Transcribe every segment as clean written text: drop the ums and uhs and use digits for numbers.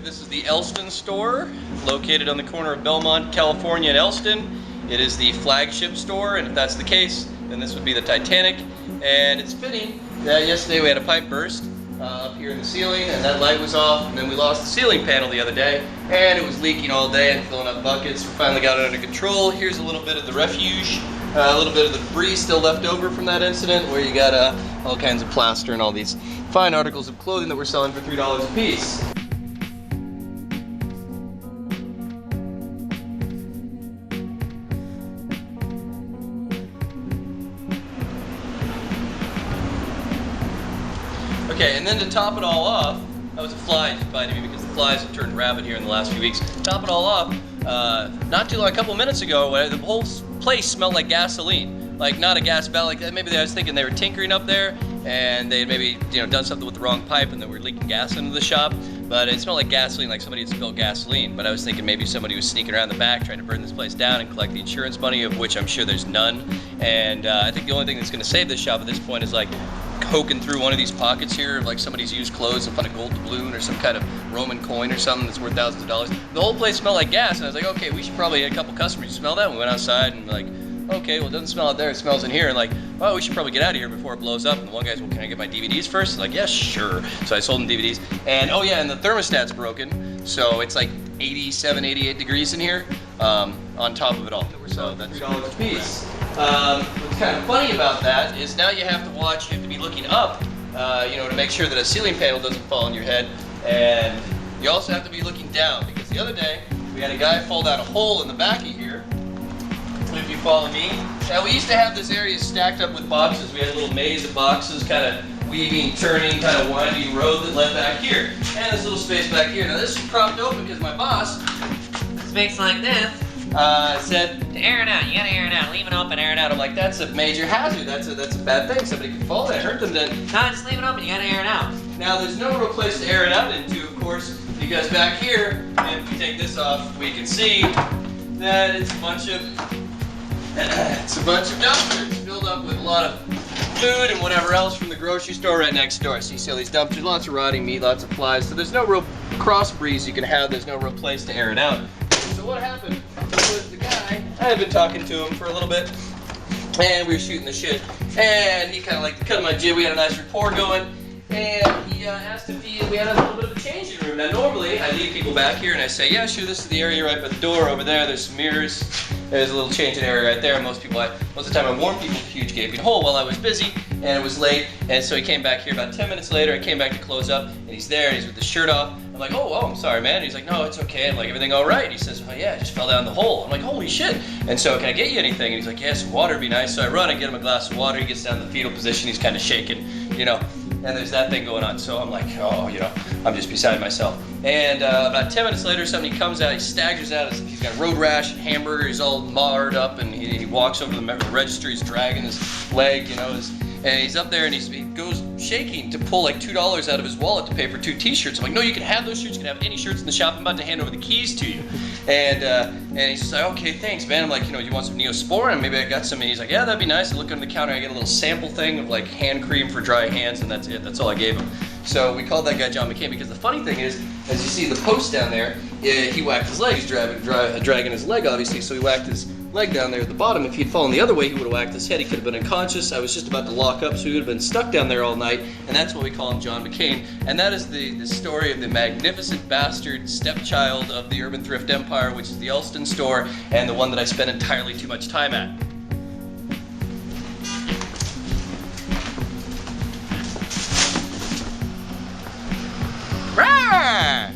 This is the Elston store, located on the corner of Belmont, California and Elston. It is the flagship store, and if that's the case, then this would be the Titanic. And it's fitting that yesterday we had a pipe burst up here in the ceiling, and that light was off, and then we lost the ceiling panel the other day, and it was leaking all day and filling up buckets. We finally got it under control. Here's a little bit of the refuge, a little bit of the debris still left over from that incident, where you got all kinds of plaster and all these fine articles of clothing that we're selling for $3 a piece. Okay, and then to top it all off, that was a fly just biting me because the flies have turned rabid here in the last few weeks. Top it all off, not too long, a couple minutes ago, the whole place smelled like gasoline. Like not a gas bell, like maybe I was thinking they were tinkering up there and they had maybe done something with the wrong pipe and they were leaking gas into the shop. But it smelled like gasoline, like somebody had spilled gasoline. But I was thinking maybe somebody was sneaking around the back trying to burn this place down and collect the insurance money, of which I'm sure there's none. And I think the only thing that's going to save this shop at this point is like poking through one of these pockets here of like somebody's used clothes and find a gold doubloon or some kind of Roman coin or something that's worth thousands of dollars. The whole place smelled like gas, and I was like, okay, we should probably get a couple customers who smell that. And we went outside and like, okay, well, it doesn't smell out there, it smells in here, and like, well, we should probably get out of here before it blows up. And the one guy's, well, can I get my DVDs first? Like, yes, sure. So I sold him DVDs, and oh yeah, and the thermostat's broken, so it's like 87, 88 degrees in here, on top of it all. So that's $3 a piece. What's kind of funny about that is now you have to watch, you have to be looking up, to make sure that a ceiling panel doesn't fall on your head, and you also have to be looking down, because the other day, we had a guy fall down a hole in the back of here. If you follow me. Now we used to have this area stacked up with boxes. We had a little maze of boxes, kind of weaving, turning, kind of winding road that led back here. And this little space back here. Now this is propped open because my boss, space like this, said to air it out. You gotta air it out. Leave it open, air it out. I'm like, that's a major hazard. That's a bad thing. Somebody could fall and hurt them then. No, just leave it open. You gotta air it out. Now there's no real place to air it out into, of course, because back here, if we take this off, we can see that it's a bunch of dumpsters filled up with a lot of food and whatever else from the grocery store right next door. So you see all these dumpsters, lots of rotting meat, lots of flies. So there's no real cross breeze you can have. There's no real place to air it out. So what happened was the guy, I had been talking to him for a little bit, and we were shooting the shit. And he kind of like cut my jib. We had a nice rapport going. And he asked if we had a little bit of a changing room. Now normally I leave people back here and I say, yeah, sure, this is the area right by the door over there. There's some mirrors. There's a little changing area right there. Most of the time I warn people with a huge gaping hole while I was busy and it was late. And so he came back here about 10 minutes later. I came back to close up and he's there and he's with the shirt off. I'm like, oh, I'm sorry, man. And he's like, no, it's okay. I'm like, everything all right? And he says, oh yeah, I just fell down the hole. I'm like, holy shit. And so can I get you anything? And he's like, yeah, some water would be nice. So I run and get him a glass of water. He gets down in the fetal position. He's kind of shaking, and there's that thing going on. So I'm like, oh, I'm just beside myself. And about 10 minutes later, somebody comes out, he staggers out, he's got road rash and hamburger, he's all marred up, and he walks over to the register, he's dragging his leg, and he's up there and he goes shaking to pull like $2 out of his wallet to pay for 2 t-shirts. I'm like, no, you can have those shirts, you can have any shirts in the shop, I'm about to hand over the keys to you. And he's just like, okay, thanks, man. I'm like, you want some Neosporin? Maybe I got some. And he's like, yeah, that'd be nice. I look under the counter, I get a little sample thing of like hand cream for dry hands, and that's it. That's all I gave him. So we called that guy John McCain because the funny thing is, as you see the post down there, he whacked his leg. He's dragging his leg, obviously, so he whacked his leg down there at the bottom. If he'd fallen the other way, he would have whacked his head. He could have been unconscious. I was just about to lock up, so he would have been stuck down there all night, and that's why we call him John McCain. And that is the story of the magnificent bastard stepchild of the Urban Thrift Empire, which is the Elston store, and the one that I spent entirely too much time at. Rah!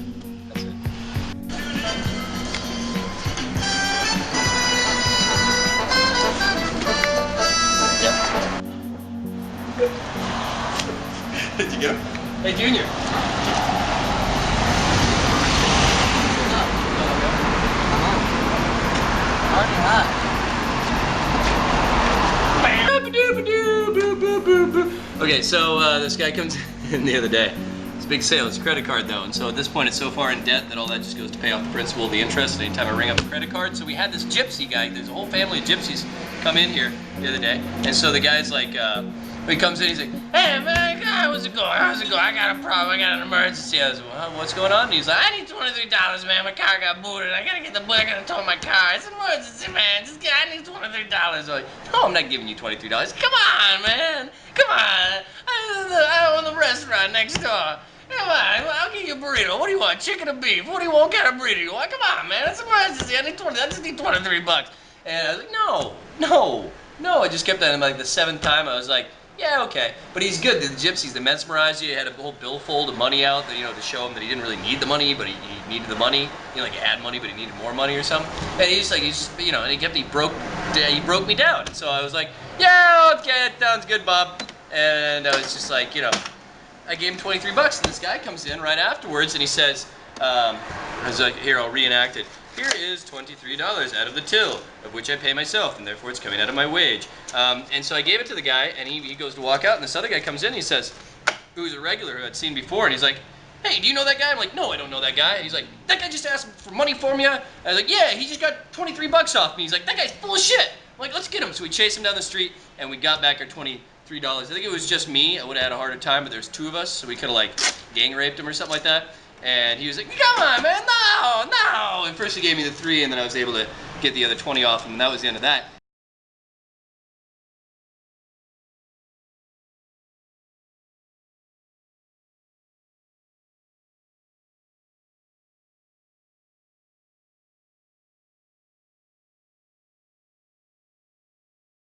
That's it. Yep. Did you get him? Hey, Junior. Okay, so this guy comes in the other day. It's a big sale. It's a credit card though, and so at this point it's so far in debt that all that just goes to pay off the principal of the interest anytime I ring up a credit card. So we had this gypsy guy. There's a whole family of gypsies come in here the other day, and so the guy's like, He comes in, he's like, hey man, how's it going? How's it going? I got a problem, I got an emergency. I was like, well, what's going on? And he's like, I need $23, man. My car got booted. I gotta get the boy, I gotta tow my car. It's an emergency, man. I need $23. I'm like, no, I'm not giving you $23. Come on, man. Come on. I own the restaurant next door. Come on, I'll get you a burrito. What do you want? Chicken or beef? What do you want? What kind of burrito you want? Come on, man. It's an emergency. I just need $23. And I was like, no. I just kept that. And like the 7th time, I was like, yeah, okay. But he's good. The gypsies, they mesmerize you. He had a whole billfold of money out, that, to show him that he didn't really need the money, but he needed the money. Like he had money, but he needed more money or something. And and he broke me down. And so I was like, yeah, okay, that sounds good, Bob. And I was just like, I gave him $23, and this guy comes in right afterwards, and he says, I was like, here, I'll reenact it. Here is $23 out of the till, of which I pay myself, and therefore it's coming out of my wage. And so I gave it to the guy, and he goes to walk out, and this other guy comes in, and he says, who's a regular who I'd seen before, and he's like, hey, do you know that guy? I'm like, no, I don't know that guy. And he's like, that guy just asked for money from you? I was like, yeah, he just got $23 off me. He's like, that guy's full of shit. I'm like, let's get him. So we chased him down the street, and we got back our $23. I think it was just me. I would have had a harder time, but there's 2 of us, so we could have gang raped him or something like that. And he was like, come on, man, no. And first he gave me the 3, and then I was able to get the other 20 off him, and that was the end of that.